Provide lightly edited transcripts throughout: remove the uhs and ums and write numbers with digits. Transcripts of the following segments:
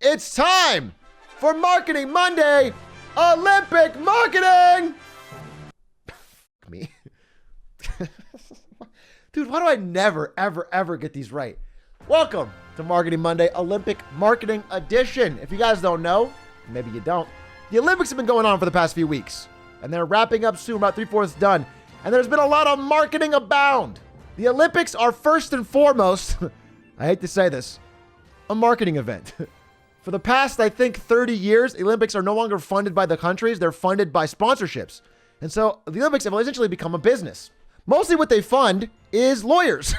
It's time for Marketing Monday, Olympic Marketing! Me. Dude, why do I never, ever get these right? Welcome to Marketing Monday, Olympic Marketing Edition. If you guys don't know, maybe you don't, the Olympics have been going on for the past few weeks, and they're wrapping up soon, about 3/4 done, and there's been a lot of marketing abound. The Olympics are first and foremost, I hate to say this, a marketing event. For the past, I think, 30 years, the Olympics are no longer funded by the countries, they're funded by sponsorships. And so the Olympics have essentially become a business. Mostly what they fund is lawyers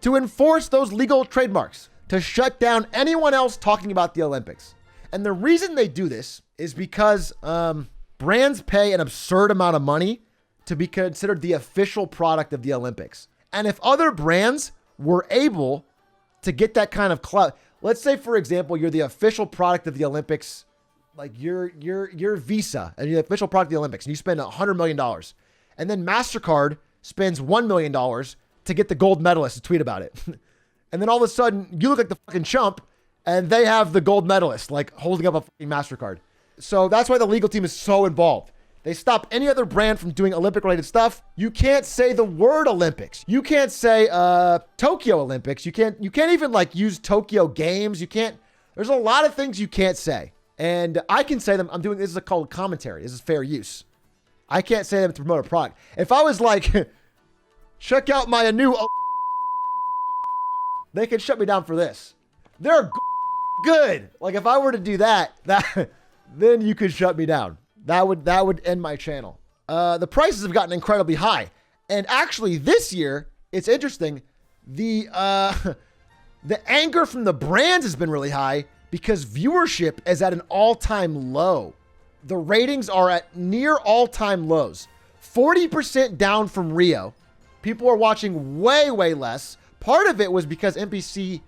to enforce those legal trademarks, to shut down anyone else talking about the Olympics. And the reason they do this is because brands pay an absurd amount of money to be considered the official product of the Olympics. And if other brands were able to get that kind of clout, let's say, for example, you're the official product of the Olympics, like you're Visa, and you're the official product of the Olympics, and you spend $100 million. And then MasterCard spends $1 million to get the gold medalist to tweet about it. And then all of a sudden, you look like the fucking chump, and they have the gold medalist, like holding up a fucking MasterCard. So that's why the legal team is so involved. They stop any other brand from doing Olympic-related stuff. You can't say the word Olympics. You can't say Tokyo Olympics. You can't even like use Tokyo Games. You can't. There's a lot of things you can't say. And I can say them. I'm doing this is called commentary. This is fair use. I can't say them to promote a product. If I was like, check out my new, they could shut me down for this. They're good. Like if I were to do that, then you could shut me down. That would end my channel. The prices have gotten incredibly high. And actually this year, it's interesting. The anger from the brands has been really high because viewership is at an all-time low. The ratings are at near all-time lows. 40% down from Rio. People are watching way, way less. Part of it was because NBC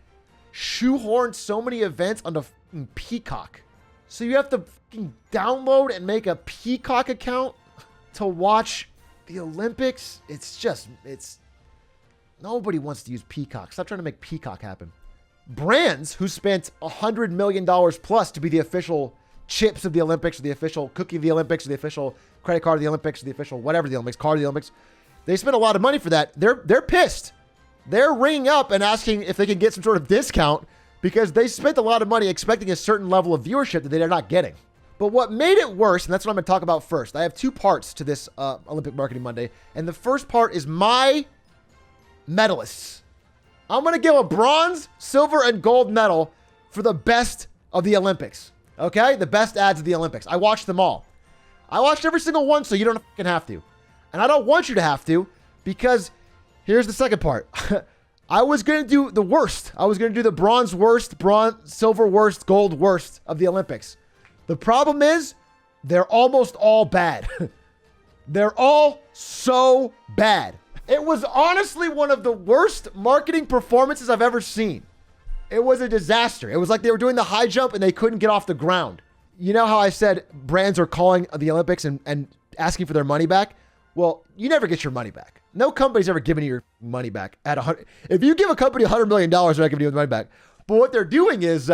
shoehorned so many events onto Peacock. So you have to fucking download and make a Peacock account to watch the Olympics. It's nobody wants to use Peacock. Stop trying to make Peacock happen. Brands who spent $100 million plus to be the official chips of the Olympics, or the official cookie of the Olympics, or the official credit card of the Olympics, or the official whatever the Olympics, card of the Olympics. They spent a lot of money for that. They're pissed. They're ringing up and asking if they can get some sort of discount because they spent a lot of money expecting a certain level of viewership that they're not getting. But what made it worse, and that's what I'm going to talk about first. I have two parts to this Olympic Marketing Monday. And the first part is my medalists. I'm going to give a bronze, silver, and gold medal for the best of the Olympics. Okay? The best ads of the Olympics. I watched them all. I watched every single one, so you don't fucking have to. And I don't want you to have to, because here's the second part. I was going to do the worst. I was going to do the bronze worst, silver worst, gold worst of the Olympics. The problem is they're almost all bad. They're all so bad. It was honestly one of the worst marketing performances I've ever seen. It was a disaster. It was like they were doing the high jump and they couldn't get off the ground. You know how I said brands are calling the Olympics and asking for their money back? Well, you never get your money back. No company's ever given you your money back at 100. If you give a company $100 million, they're not giving you the money back. But what they're doing is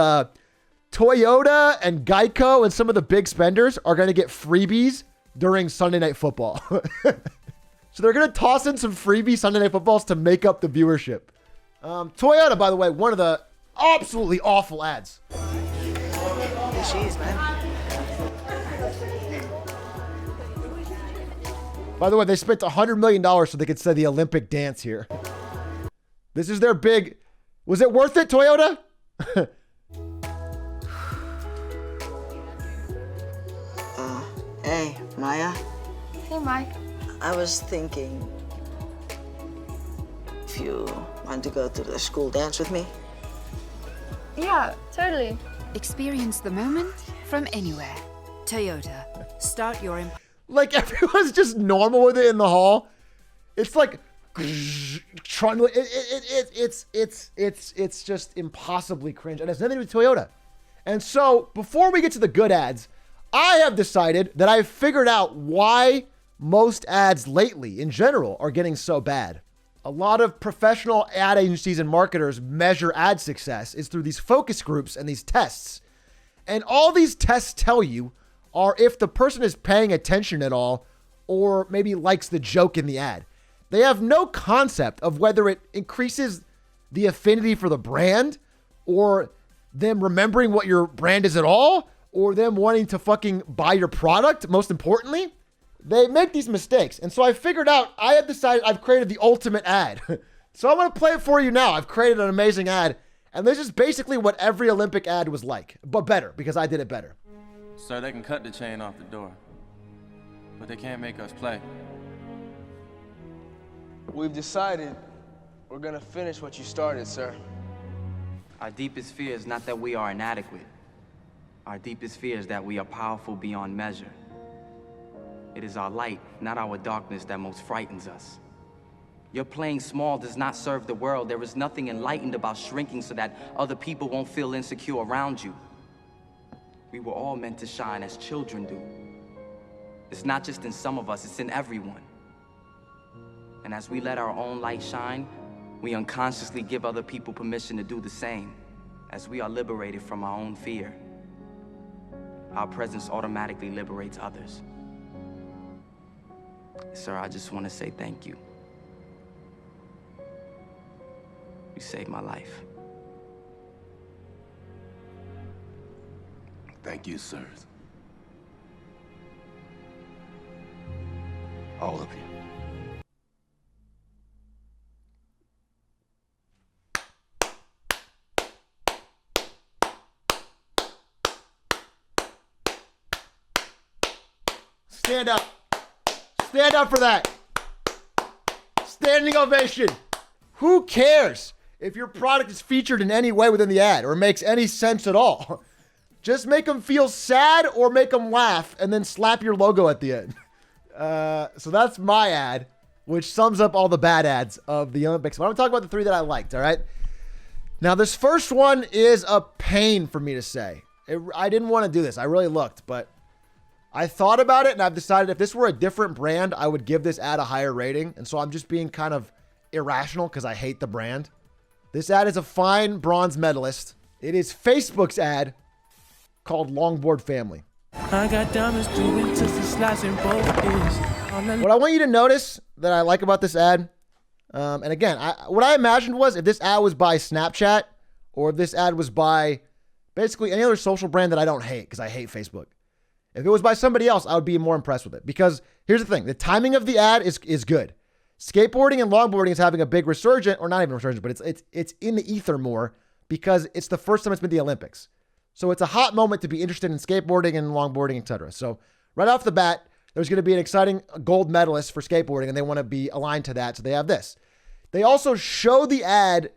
Toyota and Geico and some of the big spenders are going to get freebies during Sunday Night Football. So they're going to toss in some freebie Sunday Night Footballs to make up the viewership. Toyota, by the way, one of the absolutely awful ads. Here she is, man. By the way, they spent $100 million so they could say the Olympic dance here. This is their big... Was it worth it, Toyota? Hey, Maya. Hey, Mike. I was thinking if you want to go to the school dance with me. Yeah, totally. Experience the moment from anywhere. Toyota. Start your... Like everyone's just normal with it in the hall. It's like trying to. It's just impossibly cringe, and it has nothing to do with Toyota. And so before we get to the good ads, I have decided that I've figured out why most ads lately in general are getting so bad. A lot of professional ad agencies and marketers measure ad success is through these focus groups and these tests. And all these tests tell you are if the person is paying attention at all or maybe likes the joke in the ad. They have no concept of whether it increases the affinity for the brand or them remembering what your brand is at all or them wanting to fucking buy your product. Most importantly, they make these mistakes. And so I figured out, I have decided I've created the ultimate ad. So I'm going to play it for you now. I've created an amazing ad. And this is basically what every Olympic ad was like, but better because I did it better. Sir, they can cut the chain off the door, but they can't make us play. We've decided we're gonna finish what you started, sir. Our deepest fear is not that we are inadequate. Our deepest fear is that we are powerful beyond measure. It is our light, not our darkness, that most frightens us. Your playing small does not serve the world. There is nothing enlightened about shrinking so that other people won't feel insecure around you. We were all meant to shine as children do. It's not just in some of us, it's in everyone. And as we let our own light shine, we unconsciously give other people permission to do the same. As we are liberated from our own fear, our presence automatically liberates others. Sir, I just want to say thank you. You saved my life. Thank you, sirs. All of you. Stand up. Stand up for that. Standing ovation. Who cares if your product is featured in any way within the ad or makes any sense at all? Just make them feel sad or make them laugh and then slap your logo at the end. So that's my ad, which sums up all the bad ads of the Olympics. But I'm going to talk about the 3 that I liked, all right? Now, this first one is a pain for me to say. I didn't want to do this. I really looked, but I thought about it, and I've decided if this were a different brand, I would give this ad a higher rating. And so I'm just being kind of irrational because I hate the brand. This ad is a fine bronze medalist. It is Facebook's ad called Longboard Family. I got diamonds doing to the slice in both ears. What I want you to notice that I like about this ad, and again, what I imagined was if this ad was by Snapchat or if this ad was by basically any other social brand that I don't hate because I hate Facebook. If it was by somebody else, I would be more impressed with it. Because here's the thing. The timing of the ad is good. Skateboarding and longboarding is having a big resurgence, or not even resurgence, but it's in the ether more because it's the first time it's been the Olympics. So it's a hot moment to be interested in skateboarding and longboarding, etc. So right off the bat, there's going to be an exciting gold medalist for skateboarding, and they want to be aligned to that. So they have this. They also show the ad,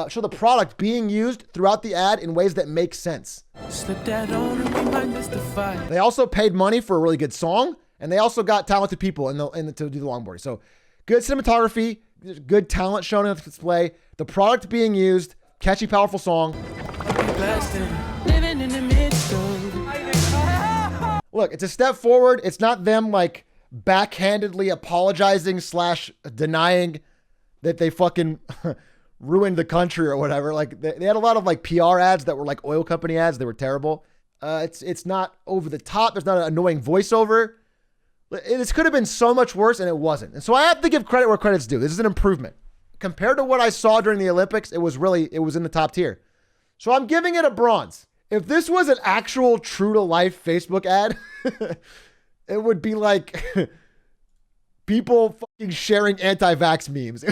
show the product being used throughout the ad in ways that make sense. Slip that on and we might mystify. They also paid money for a really good song, and they also got talented people to do the longboarding. So good cinematography, good talent shown on display, the product being used, catchy, powerful song. Living in the midst of. Look, it's a step forward. It's not them like backhandedly apologizing / denying that they fucking ruined the country or whatever. Like they had a lot of like PR ads that were like oil company ads. They were terrible. It's not over the top. There's not an annoying voiceover. This could have been so much worse, and it wasn't. And so I have to give credit where credit's due. This is an improvement. Compared to what I saw during the Olympics, it was in the top tier. So I'm giving it a bronze. If this was an actual true-to-life Facebook ad, it would be like people fucking sharing anti-vax memes.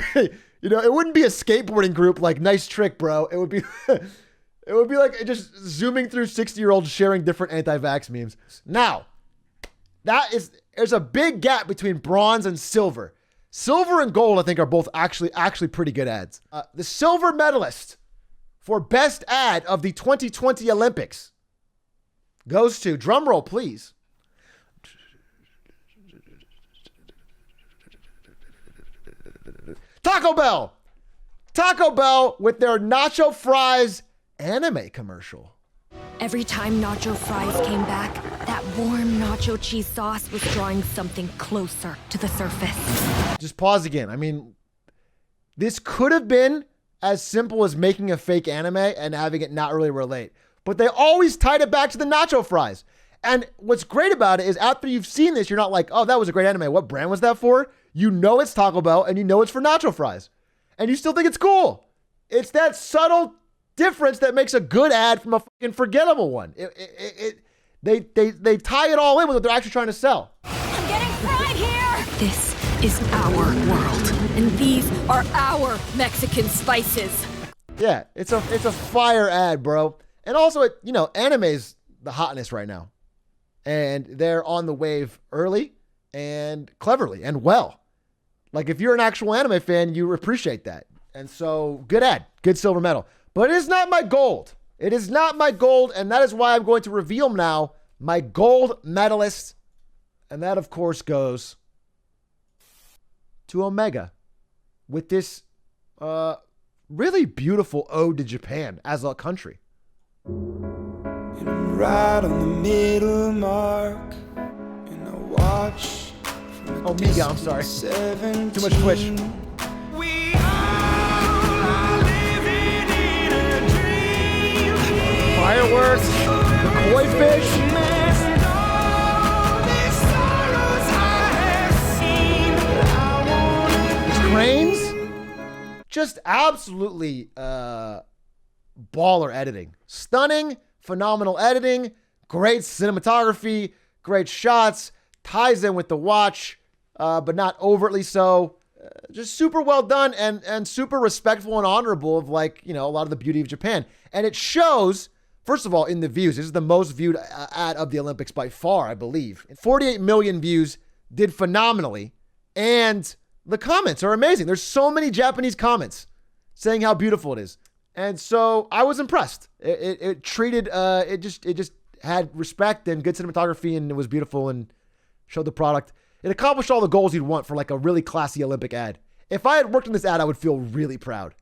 You know, it wouldn't be a skateboarding group like, nice trick, bro. It would be like just zooming through 60-year-olds sharing different anti-vax memes. Now, there's a big gap between bronze and silver. Silver and gold, I think, are both actually pretty good ads. The silver medalist for best ad of the 2020 Olympics goes to, drumroll, please. Taco Bell. Taco Bell with their nacho fries anime commercial. Every time nacho fries came back, that warm nacho cheese sauce was drawing something closer to the surface. Just pause again. I mean, this could have been as simple as making a fake anime and having it not really relate. But they always tied it back to the nacho fries. And what's great about it is after you've seen this, you're not like, oh, that was a great anime. What brand was that for? You know it's Taco Bell and you know it's for nacho fries. And you still think it's cool. It's that subtle difference that makes a good ad from a fucking forgettable one. They tie it all in with what they're actually trying to sell. I'm getting fried here! This is our world, and these are our Mexican spices. Yeah, it's a fire ad, bro. And also, anime's the hotness right now. And they're on the wave early and cleverly and well. Like, if you're an actual anime fan, you appreciate that. And so, good ad, good silver medal. But it is not my gold. It is not my gold, and that is why I'm going to reveal now my gold medalist. And that, of course, goes to Omega with this really beautiful ode to Japan as a country. And I'm right on the middle mark, and I watch. Oh, Miga, I'm sorry. Too much Twitch. We all are living in a dream. Fireworks, the koi fish. And all these sorrows I have seen, I Cranes. Just absolutely baller editing. Stunning, phenomenal editing, great cinematography, great shots, ties in with the watch, but not overtly so. Just super well done and super respectful and honorable of, like, a lot of the beauty of Japan. And it shows, first of all, in the views. This is the most viewed ad of the Olympics by far, I believe. 48 million views, did phenomenally. And the comments are amazing. There's so many Japanese comments saying how beautiful it is. And so I was impressed. It just had respect and good cinematography, and it was beautiful and showed the product. It accomplished all the goals you'd want for like a really classy Olympic ad. If I had worked on this ad, I would feel really proud.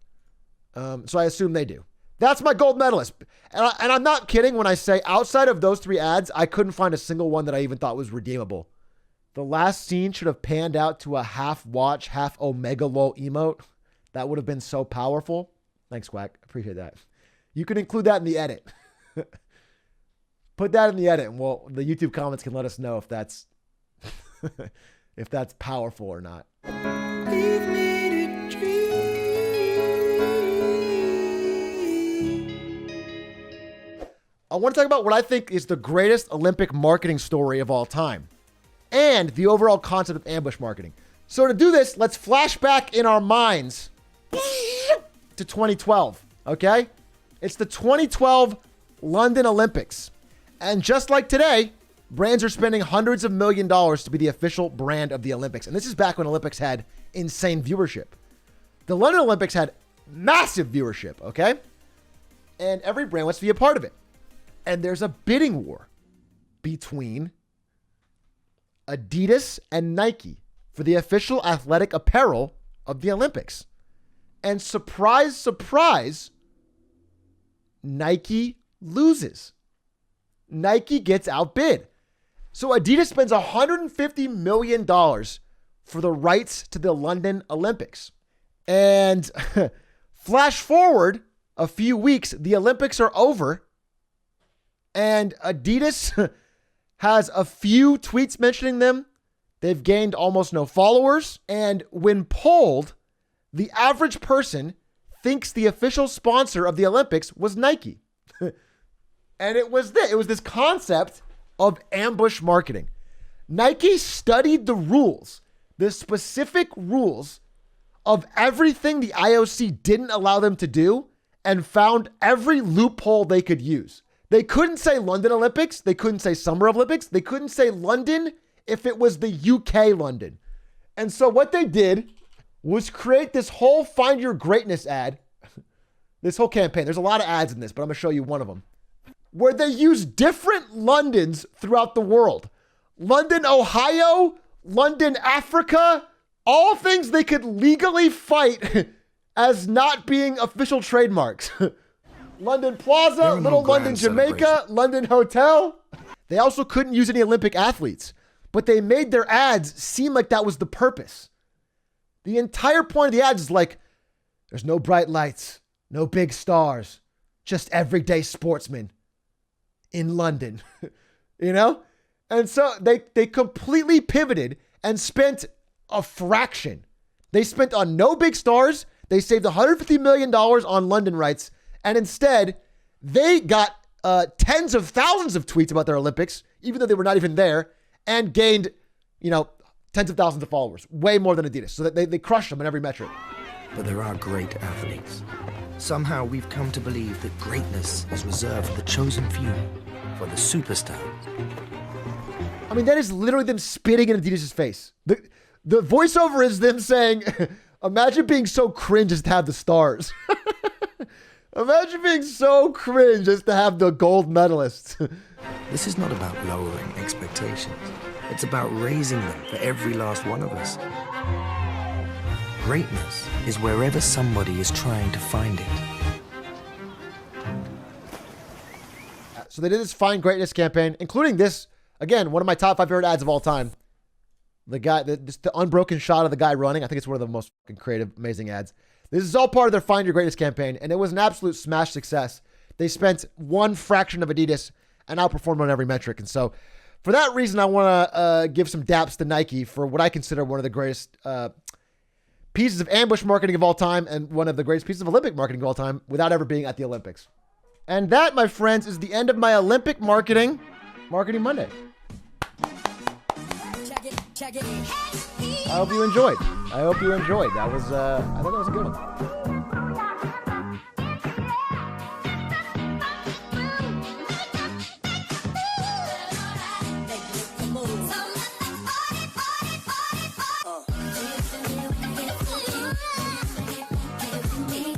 So I assume they do. That's my gold medalist. And I'm not kidding when I say outside of those 3 ads, I couldn't find a single one that I even thought was redeemable. The last scene should have panned out to a half watch, half Omega lol emote. That would have been so powerful. Thanks, Quack. Appreciate that. You can include that in the edit. Put that in the edit, and the YouTube comments can let us know if that's if that's powerful or not. leave me to dream. I want to talk about what I think is the greatest Olympic marketing story of all time, and the overall concept of ambush marketing. So to do this, let's flash back in our minds to 2012, okay? It's the 2012 London Olympics. And just like today, brands are spending hundreds of $millions to be the official brand of the Olympics. And this is back when Olympics had insane viewership. The London Olympics had massive viewership, okay? And every brand wants to be a part of it. And there's a bidding war between Adidas and Nike for the official athletic apparel of the Olympics. And surprise, surprise, Nike loses. Nike gets outbid. So Adidas spends $150 million for the rights to the London Olympics. And flash forward a few weeks, the Olympics are over, and Adidas has a few tweets mentioning them. They've gained almost no followers. And when polled, the average person thinks the official sponsor of the Olympics was Nike. And it was this concept of ambush marketing. Nike studied the rules, the specific rules of everything the IOC didn't allow them to do, and found every loophole they could use. They couldn't say London Olympics. They couldn't say Summer Olympics. They couldn't say London if it was the UK London. And so what they did was create this whole Find Your Greatness ad, this whole campaign. There's a lot of ads in this, but I'm going to show you one of them, where they use different Londons throughout the world. London, Ohio, London, Africa, all things they could legally fight as not being official trademarks. London Plaza, Little London, Jamaica, London Hotel. They also couldn't use any Olympic athletes, but they made their ads seem like that was the purpose. The entire point of the ads is like, there's no bright lights, no big stars, just everyday sportsmen in London, you know? And so they completely pivoted and spent a fraction. They spent on no big stars. They saved $150 million on London rights. And instead, they got tens of thousands of tweets about their Olympics, even though they were not even there, and gained, tens of thousands of followers, way more than Adidas. So that they crushed them in every metric. But there are great athletes. Somehow we've come to believe that greatness is reserved for the chosen few, for the superstar. I mean, that is literally them spitting in Adidas' face. The voiceover is them saying, imagine being so cringe as to have the stars. Imagine being so cringe as to have the gold medalists. This is not about lowering expectations. It's about raising them for every last one of us. Greatness is wherever somebody is trying to find it. So they did this Find Greatness campaign, including this, again, one of my top 5 favorite ads of all time. The guy, the unbroken shot of the guy running. I think it's one of the most fucking creative, amazing ads. This is all part of their Find Your Greatness campaign, and it was an absolute smash success. They spent one fraction of Adidas and outperformed on every metric. And so for that reason, I want to give some daps to Nike for what I consider one of the greatest pieces of ambush marketing of all time and one of the greatest pieces of Olympic marketing of all time without ever being at the Olympics. And that, my friends, is the end of my Olympic Marketing Monday. I hope you enjoyed. That was, I thought that was a good one.